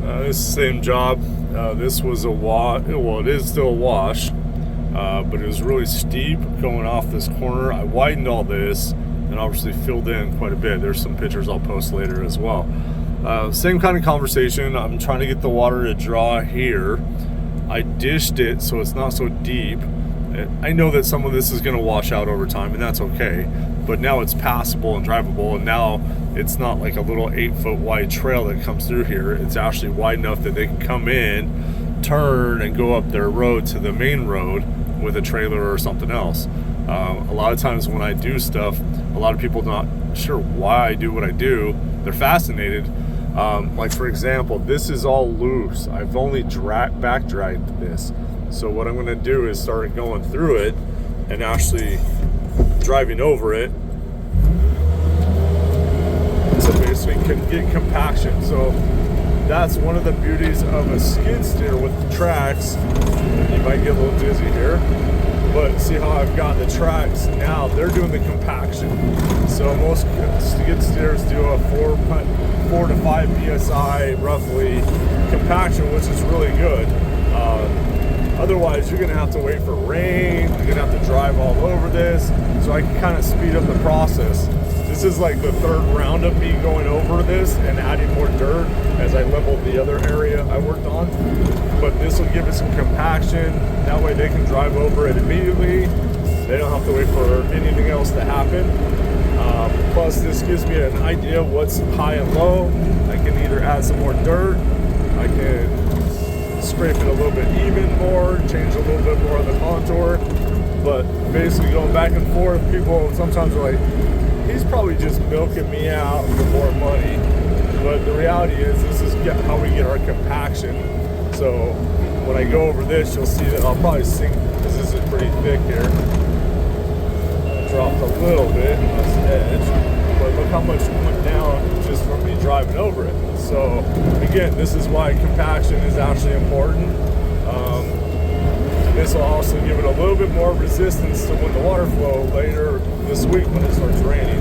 This same job. This was a wash. Well, it is still a wash, but it was really steep going off this corner. I widened all this and obviously filled in quite a bit. There's some pictures I'll post later as well. Same kind of conversation. I'm trying to get the water to draw here. I dished it so it's not so deep. I know that some of this is going to wash out over time, and that's okay. But now it's passable and drivable, and now it's not like a little 8-foot wide trail that comes through here. It's actually wide enough that they can come in, turn, and go up their road to the main road with a trailer or something else. A lot of times when I do stuff, a lot of people not sure why I do what I do. They're fascinated. Like for example, this is all loose. I've only back dragged this. So what I'm going to do is start going through it and actually driving over it to basically get compaction. So that's one of the beauties of a skid steer with the tracks. You might get a little dizzy here, but see how I've got the tracks now, they're doing the compaction. So most skid steers do a 4 to 5 psi roughly compaction, which is really good. Otherwise, you're gonna have to wait for rain, you're gonna have to drive all over this, so I can kind of speed up the process. This is like the third round of me going over this and adding more dirt as I leveled the other area I worked on. But this will give it some compaction, that way they can drive over it immediately. They don't have to wait for anything else to happen. Plus, this gives me an idea of what's high and low. I can either add some more dirt, I can scrape it a little bit even more, change a little bit more of the contour. But basically going back and forth, people sometimes are like, he's probably just milking me out for more money. But the reality is, this is how we get our compaction. So when I go over this, you'll see that I'll probably sink, because this is pretty thick here. Dropped a little bit on this edge, but look how much went down just from me driving over it. So again, this is why compaction is actually important. This will also give it a little bit more resistance to when the water flow later this week when it starts raining.